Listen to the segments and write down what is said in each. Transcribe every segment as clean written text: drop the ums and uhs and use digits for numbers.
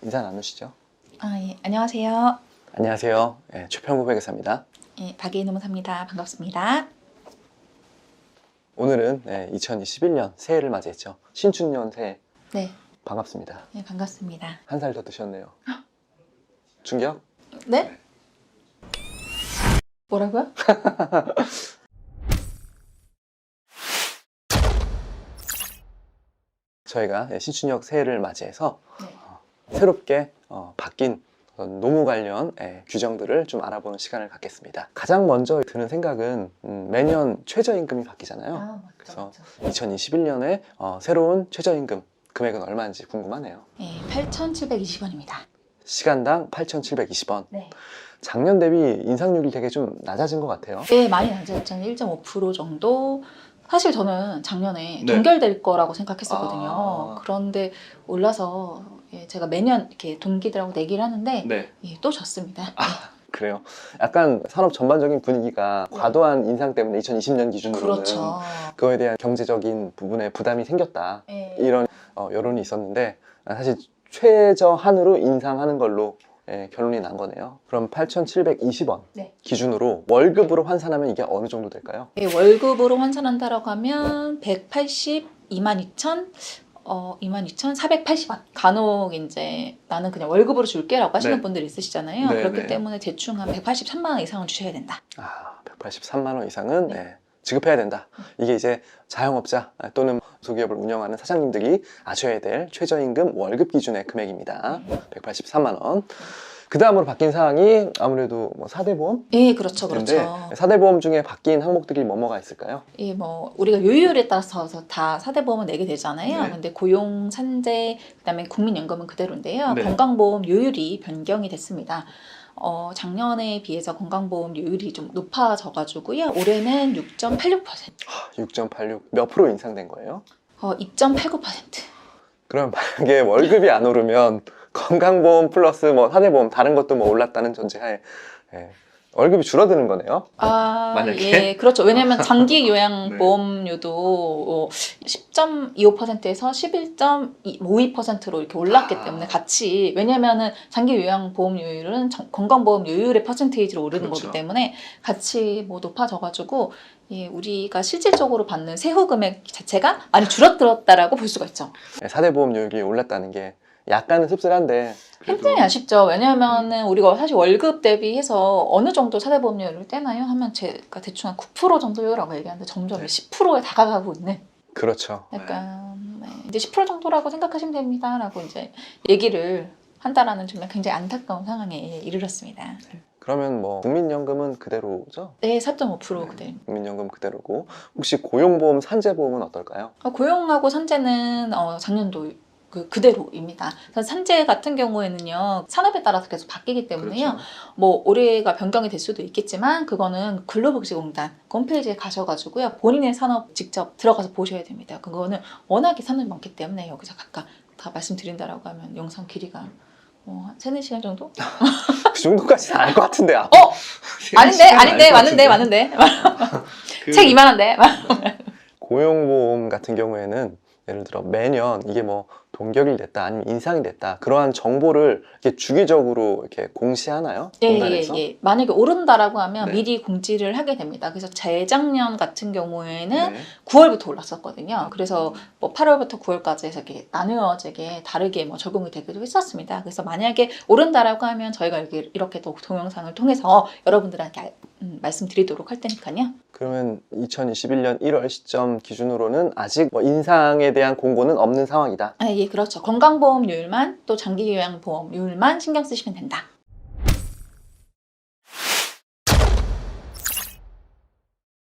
인사 나누시죠. 예, 안녕하세요. 안녕하세요. 최평구 회계사입니다. 예, 박예인 노무사입니다. 반갑습니다. 오늘은 2021년 새해를 맞이했죠. 신춘년 새해 네, 반갑습니다. 네, 반갑습니다. 한 살 더 드셨네요. 충격? 네? 뭐라고요? 저희가 신춘역 새해를 맞이해서 네. 새롭게 바뀐 노무 관련 규정들을 좀 알아보는 시간을 갖겠습니다. 가장 먼저 드는 생각은 매년 최저임금이 바뀌잖아요. 맞죠, 그래서 맞죠. 2021년에 새로운 최저임금 금액은 얼마인지 궁금하네요. 예, 8,720원입니다. 시간당 8,720원. 네. 작년 대비 인상률이 되게 좀 낮아진 것 같아요. 네, 많이 낮아졌죠. 1.5% 정도. 사실 저는 작년에 네. 동결될 거라고 생각했었거든요. 아. 그런데 올라서 제가 매년 이렇게 동기들하고 내기를 하는데 네. 또 졌습니다. 그래요. 약간 산업 전반적인 분위기가 네. 과도한 인상 때문에 2020년 기준으로는 그렇죠. 그거에 대한 경제적인 부분에 부담이 생겼다. 예. 이런 여론이 있었는데 사실 최저한으로 인상하는 걸로 결론이 난 거네요. 그럼 8,720원 네. 기준으로 월급으로 환산하면 이게 어느 정도 될까요? 예, 월급으로 환산한다라고 하면 22,480원. 간혹 이제 나는 그냥 월급으로 줄게라고 하시는 네. 분들이 있으시잖아요. 네, 그렇기 네. 때문에 대충 한 183만 원 이상은 주셔야 된다. 183만 원 이상은 네. 지급해야 된다. 이게 이제 자영업자 또는 소기업을 운영하는 사장님들이 아셔야 될 최저임금 월급 기준의 금액입니다. 183만 원. 그 다음으로 바뀐 사항이 아무래도 4대 보험? 예, 그렇죠, 근데 그렇죠. 4대 보험 중에 바뀐 항목들이 뭐가 있을까요? 예, 우리가 요율에 따라서 다 사대보험을 내게 되잖아요. 네. 근데 고용, 산재, 그다음에 국민연금은 그대로인데요. 네. 건강보험 요율이 변경이 됐습니다. 작년에 비해서 건강보험 요율이 좀 높아져가지고요. 올해는 6.86%, 6.86 몇 프로 인상된 거예요? 2.89%. 그럼 만약에 월급이 안 오르면 건강보험 플러스 4대 보험 다른 것도 올랐다는 전제하에 월급이 줄어드는 거네요. 만약에? 예, 그렇죠. 왜냐하면 장기 네. 요양보험료도 10.25%에서 11.52%로 이렇게 올랐기 때문에 같이, 왜냐하면은 장기 요양보험료율은 건강보험 요율의 퍼센테이지로 오르는 그렇죠. 거기 때문에 같이 높아져가지고 우리가 실질적으로 받는 세후 금액 자체가 많이 줄어들었다라고 볼 수가 있죠. 4대 보험료율이 올랐다는 게 약간은 씁쓸한데 굉장히 아쉽죠. 왜냐하면은 우리가 사실 월급 대비해서 어느 정도 사대보험료를 떼나요? 하면 제가 대충 한 9% 정도라고 얘기하는데 점점 네. 10%에 다가가고 있는 그렇죠. 약간 이제 10% 정도라고 생각하시면 됩니다라고 이제 얘기를 한다라는 좀 굉장히 안타까운 상황에 이르렀습니다. 그러면 국민연금은 그대로죠? 네, 4.5% 그대로. 국민연금 그대로고 혹시 고용보험, 산재보험은 어떨까요? 고용하고 산재는 작년도 그대로입니다. 산재 같은 경우에는요, 산업에 따라서 계속 바뀌기 때문에요. 그렇죠. 올해가 변경이 될 수도 있겠지만 그거는 근로복지공단 홈페이지에 가셔가지고요, 본인의 산업 직접 들어가서 보셔야 됩니다. 그거는 워낙에 산업이 많기 때문에 여기서 각각 다 말씀드린다라고 하면 영상 길이가 한 3-4시간 정도? 그 정도까지는 아닐 것 같은데. 맞는데. 책 이만한데. 고용보험 같은 경우에는 예를 들어 매년 이게 동결이 됐다 아니면 인상이 됐다 그러한 정보를 이렇게 주기적으로 이렇게 공시하나요? 공단에서? 예. 만약에 오른다라고 하면 네. 미리 공지를 하게 됩니다. 그래서 재작년 같은 경우에는 네. 9월부터 올랐었거든요. 그래서 8월부터 9월까지 해서 이렇게 나누어지게 다르게 적용이 되기도 했었습니다. 그래서 만약에 오른다라고 하면 저희가 이렇게 또 동영상을 통해서 여러분들한테 말씀드리도록 할 테니까요. 그러면 2021년 1월 시점 기준으로는 아직 인상에 대한 공고는 없는 상황이다. 예, 그렇죠. 건강보험료율만 또 장기요양보험료율만 신경 쓰시면 된다.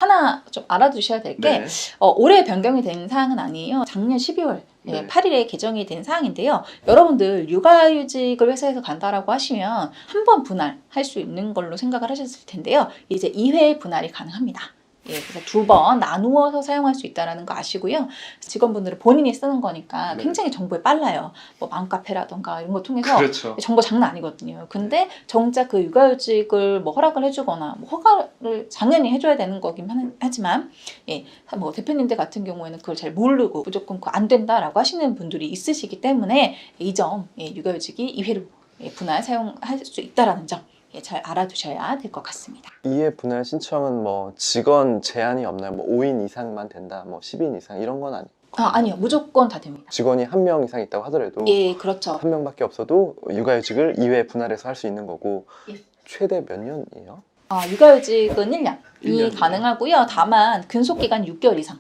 하나 좀 알아두셔야 될 게 올해 변경이 된 사항은 아니에요. 작년 12월 8일에 개정이 된 사항인데요. 여러분들 육아휴직을 회사에서 간다라고 하시면 한 번 분할할 수 있는 걸로 생각을 하셨을 텐데요. 이제 2회 분할이 가능합니다. 예, 그래서 2번 나누어서 사용할 수 있다는 거 아시고요. 직원분들은 본인이 쓰는 거니까 네. 굉장히 정보에 빨라요. 뭐 맘카페라던가 이런 거 통해서 그렇죠. 정보 장난 아니거든요. 근데 정작 그 육아휴직을 뭐 허락을 해주거나 뭐 허가를 당연히 해줘야 되는 거긴 하지만 예, 뭐 대표님들 같은 경우에는 그걸 잘 모르고 무조건 그거 안 된다라고 하시는 분들이 있으시기 때문에 이 점 예, 육아휴직이 2회로 예, 분할 사용할 수 있다라는 점 예, 잘 알아두셔야 될 것 같습니다. 이해 분할 신청은 뭐 직원 제한이 없나요? 뭐 5인 이상만 된다, 뭐 10인 이상 이런 건 아니에요? 아니요, 무조건 다 됩니다. 직원이 1명 이상 있다고 하더라도 예, 그렇죠. 1명밖에 없어도 육아휴직을 2회 분할해서 할 수 있는 거고 예. 최대 몇 년이에요? 육아휴직은 1년이 1년. 가능하고요. 다만 근속기간 6개월 이상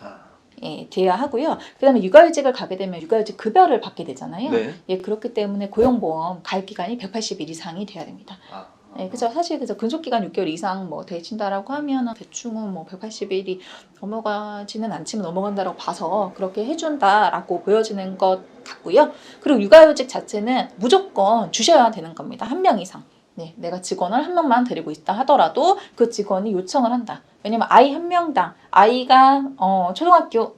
아, 예, 돼야 하고요. 그 다음에 육아휴직을 가게 되면 육아휴직 급여를 받게 되잖아요. 네. 예, 그렇기 때문에 고용보험 가입 기간이 180일 이상이 돼야 됩니다. 아, 예, 그죠. 사실 그래서 근속기간 6개월 이상 뭐 되신다라고 하면은 대충은 뭐 180일이 넘어가지는 않지만 넘어간다라고 봐서 그렇게 해준다라고 보여지는 것 같고요. 그리고 육아휴직 자체는 무조건 주셔야 되는 겁니다. 1명 이상. 네, 내가 직원을 1명만 데리고 있다 하더라도 그 직원이 요청을 한다. 왜냐면 아이 1명당 아이가 초등학교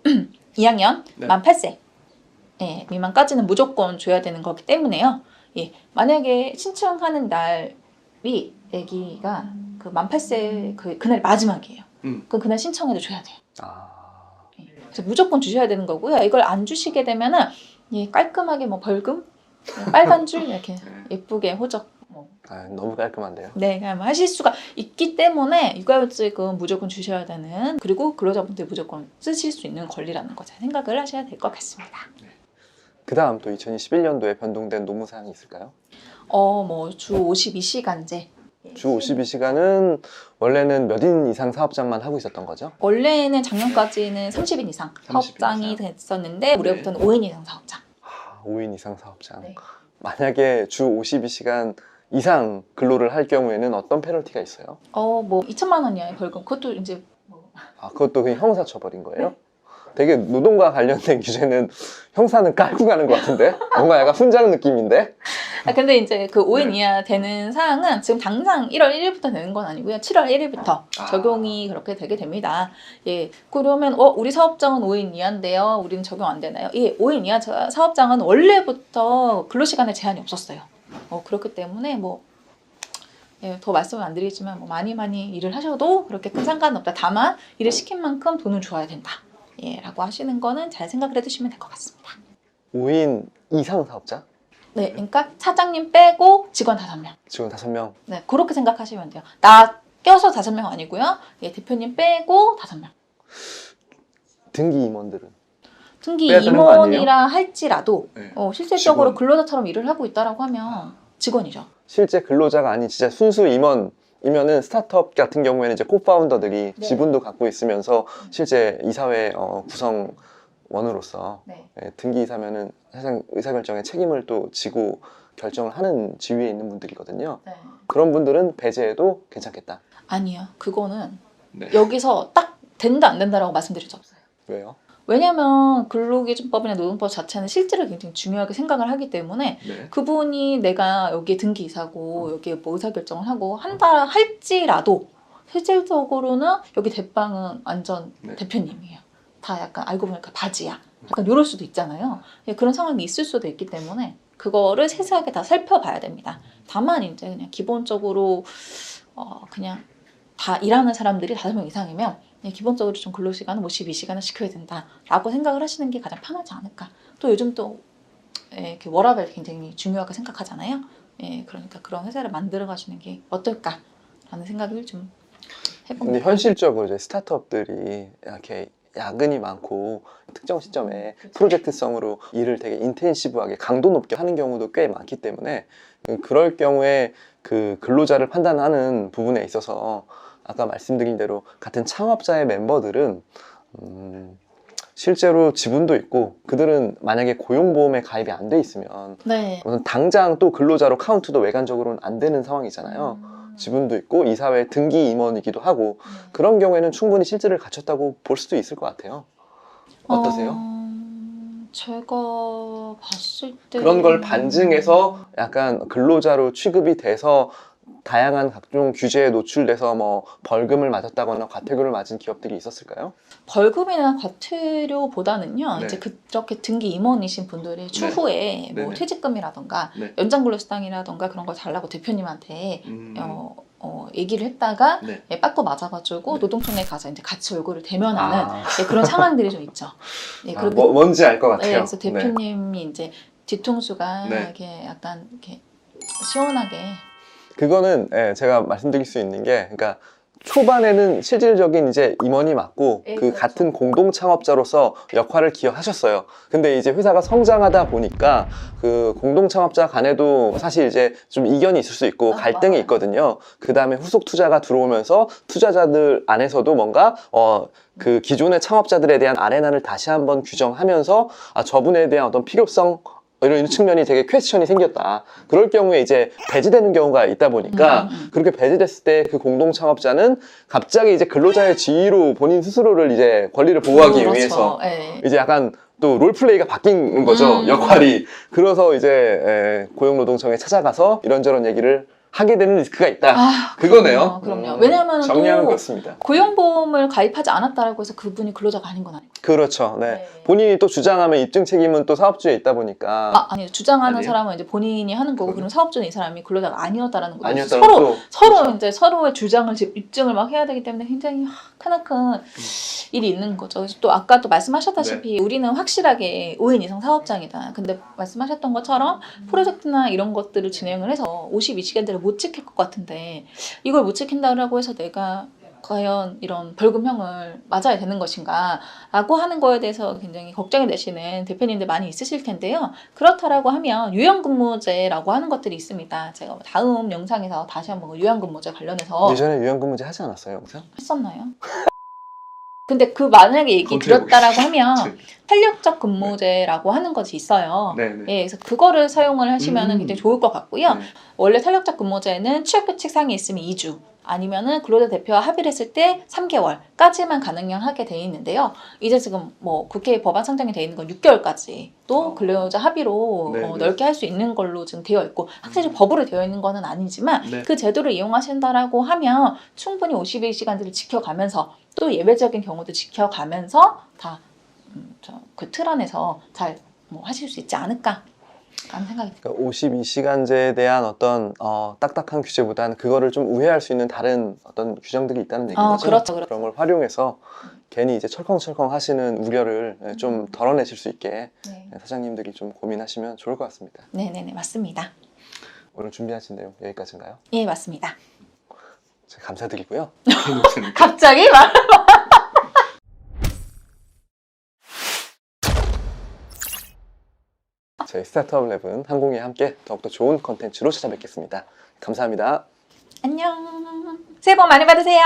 2학년 네. 만 8세 예, 미만까지는 무조건 줘야 되는 거기 때문에요. 예, 만약에 신청하는 날이 아기가 그 만 8세 그날 마지막이에요. 그럼 그날 신청해도 줘야 돼요. 아, 예, 그래서 무조건 주셔야 되는 거고요. 이걸 안 주시게 되면은 예, 깔끔하게 뭐 벌금, 빨간 줄 이렇게 예쁘게 호적 너무 깔끔한데요. 네, 그냥 하실 수가 있기 때문에 육아휴직은 무조건 주셔야 되는 그리고 근로자분들 무조건 쓰실 수 있는 권리라는 거 잘 생각을 하셔야 될 것 같습니다. 그 다음 또 2021년도에 변동된 노무사항이 있을까요? 뭐 주 52시간제. 주 52시간은 원래는 몇 인 이상 사업장만 하고 있었던 거죠? 원래는 작년까지는 30인 이상 30인 사업장이 이상? 됐었는데 올해부터는 5인 이상 사업장. 5인 이상 사업장. 네. 만약에 주 52시간 이상 근로를 할 경우에는 어떤 페널티가 있어요? 뭐 2천만 원 이하의 벌금. 그것도 이제 그것도 그냥 형사처벌인 거예요? 되게 노동과 관련된 규제는 형사는 깔고 가는 것 같은데? 뭔가 약간 훈장 느낌인데? 근데 이제 그 5인 네. 이하 되는 사항은 지금 당장 1월 1일부터 되는 건 아니고요. 7월 1일부터 아. 적용이 그렇게 되게 됩니다. 예. 그러면 우리 사업장은 5인 이하인데요. 우리는 적용 안 되나요? 예. 5인 이하 사업장은 원래부터 근로시간에 제한이 없었어요. 그렇기 때문에 예, 더 말씀은 안 드리겠지만 많이 일을 하셔도 그렇게 큰 상관은 없다. 다만 일을 시킨 만큼 돈은 줘야 된다. 예, 라고 하시는 거는 잘 생각을 해두시면 될 것 같습니다. 5인 이상 사업자? 네, 그러니까 사장님 빼고 직원 5명. 직원 5명. 네, 그렇게 생각하시면 돼요. 나 껴서 5명 아니고요. 예, 대표님 빼고 5명. 등기 임원들은? 등기 빼야 되는 거 아니에요? 임원이라 할지라도 네. 실질적으로 직원. 근로자처럼 일을 하고 있다라고 하면 직원이죠. 실제 근로자가 아닌 진짜 순수 임원이면은 스타트업 같은 경우에는 이제 코파운더들이 네. 지분도 갖고 있으면서 실제 이사회 구성원으로서 네. 등기이사면은 사실상 의사결정에 책임을 또 지고 결정을 하는 지위에 있는 분들이거든요. 네. 그런 분들은 배제해도 괜찮겠다. 아니요. 그거는 네. 여기서 딱 된다 안 된다라고 말씀드릴 수 없어요. 왜요? 왜냐하면 근로기준법이나 노동법 자체는 실질을 굉장히 중요하게 생각을 하기 때문에 네. 그분이 내가 여기에 등기이사고 여기에 뭐 의사결정을 하고 한다 할지라도 실질적으로는 여기 대빵은 완전 네. 대표님이에요. 다 약간 알고 보니까 바지야. 약간 이럴 수도 있잖아요. 예, 그런 상황이 있을 수도 있기 때문에 그거를 세세하게 다 살펴봐야 됩니다. 다만 이제 그냥 기본적으로 그냥 다 일하는 사람들이 5명 이상이면 기본적으로 좀 근로시간은 52시간을 지켜야 된다라고 생각을 하시는 게 가장 편하지 않을까. 또 요즘 또 이렇게 워라밸 굉장히 중요하게 생각하잖아요. 예, 그러니까 그런 회사를 만들어 가시는 게 어떨까라는 생각을 좀 근데 해봅니다. 현실적으로 이제 스타트업들이 이렇게 야근이 많고 특정 시점에 프로젝트성으로 일을 되게 인텐시브하게 강도 높게 하는 경우도 꽤 많기 때문에 그럴 경우에 그 근로자를 판단하는 부분에 있어서 아까 말씀드린 대로 같은 창업자의 멤버들은 실제로 지분도 있고 그들은 만약에 고용보험에 가입이 안 돼 있으면 네. 우선 당장 또 근로자로 카운트도 외관적으로는 안 되는 상황이잖아요. 지분도 있고 이사회 등기 임원이기도 하고 그런 경우에는 충분히 실질을 갖췄다고 볼 수도 있을 것 같아요. 어떠세요? 제가 봤을 때 그런 걸 반증해서 약간 근로자로 취급이 돼서 다양한 각종 규제에 노출돼서 뭐 벌금을 맞았다거나 과태료를 맞은 기업들이 있었을까요? 벌금이나 과태료보다는요, 네. 이제 그렇게 등기 임원이신 분들이 추후에 뭐 네네. 퇴직금이라던가 네. 연장근로수당이라던가 그런 걸 달라고 대표님한테 음. 얘기를 했다가 네. 예, 빠꾸 맞아가지고 네. 노동청에 가서 이제 같이 얼굴을 대면하는 아. 예, 그런 상황들이 좀 있죠. 예, 아, 그리고 뭔지 알 것 네, 같아요. 그래서 대표님이 이제 뒤통수가 네. 이렇게 약간 이렇게 시원하게 그거는 예, 제가 말씀드릴 수 있는 게, 그러니까 초반에는 실질적인 이제 임원이 맞고 예, 그 그렇죠. 같은 공동 창업자로서 역할을 기여하셨어요. 근데 이제 회사가 성장하다 보니까 그 공동 창업자 간에도 사실 이제 좀 이견이 있을 수 있고 아, 갈등이 맞아요. 있거든요. 그 다음에 후속 투자가 들어오면서 투자자들 안에서도 뭔가 그 기존의 창업자들에 대한 아레나를 다시 한번 규정하면서 저분에 대한 어떤 필요성 이런 측면이 되게 퀘스천이 생겼다. 그럴 경우에 이제 배제되는 경우가 있다 보니까 그렇게 배제됐을 때 그 공동 창업자는 갑자기 이제 근로자의 지위로 본인 스스로를 이제 권리를 보호하기 그렇죠. 위해서 예. 이제 약간 또 롤플레이가 바뀐 거죠. 역할이. 그래서 이제 고용노동청에 찾아가서 이런저런 얘기를 하게 되는 리스크가 있다. 아, 그거네요. 그럼요. 왜냐하면 정리하면 또 그렇습니다. 고용보험을 가입하지 않았다라고 해서 그분이 근로자가 아닌 건 아니고. 그렇죠. 네. 네. 본인이 또 주장하면 입증 책임은 또 사업주에 있다 보니까 아니 주장하는 아니에요? 사람은 이제 본인이 하는 거고, 그거는? 그럼 사업주는 이 사람이 근로자가 아니었다라는 거죠. 아니었다면 서로 또 서로 그렇죠. 이제 서로의 주장을 입증을 막 해야 되기 때문에 굉장히 크나큰 일이 있는 거죠. 그래서 또 아까 또 말씀하셨다시피 우리는 확실하게 5인 이상 사업장이다. 근데 말씀하셨던 것처럼 프로젝트나 이런 것들을 진행을 해서 52시간대를 못 지킬 것 같은데, 이걸 못 지킨다고 해서 내가 과연 이런 벌금형을 맞아야 되는 것인가 라고 하는 거에 대해서 굉장히 걱정이 되시는 대표님들 많이 있으실 텐데요. 그렇다라고 하면 유연근무제라고 하는 것들이 있습니다. 제가 다음 영상에서 다시 한번 유연근무제 관련해서 예전에 유연근무제 하지 않았어요, 영상? 했었나요? 근데 그 만약에 얘기 들었다라고 하면 탄력적 근무제라고 하는 것이 있어요. 네네. 예, 그래서 그거를 사용을 하시면 굉장히 좋을 것 같고요. 네. 원래 탄력적 근무제는 취업규칙 상에 있으면 2주, 아니면은 근로자 대표와 합의를 했을 때 3개월까지만 가능하게 돼 있는데요. 이제 지금 뭐 국회에 법안 상정이 돼 있는 건 6개월까지 또 근로자 합의로 네네. 넓게 할 수 있는 걸로 지금 되어 있고, 확실히 법으로 되어 있는 거는 아니지만 네. 그 제도를 이용하신다라고 하면 충분히 52시간제를 지켜가면서 또 예외적인 경우도 지켜가면서 다 그 틀 안에서 잘 뭐 하실 수 있지 않을까 라는 생각이 듭니다. 그러니까 52시간제에 대한 어떤 딱딱한 규제보다는 그거를 좀 우회할 수 있는 다른 어떤 규정들이 있다는 얘기인 거죠. 그렇죠. 그런 걸 활용해서 괜히 이제 철컹철컹 하시는 우려를 좀 덜어내실 수 있게 네. 사장님들이 좀 고민하시면 좋을 것 같습니다. 네네네, 맞습니다. 오늘 준비하신 내용 여기까지인가요? 예, 맞습니다. 제가 감사드리고요. 갑자기 말. 저희 스타트업 랩은 항공에 함께 더욱더 좋은 컨텐츠로 찾아뵙겠습니다. 감사합니다. 안녕. 새해 복 많이 받으세요.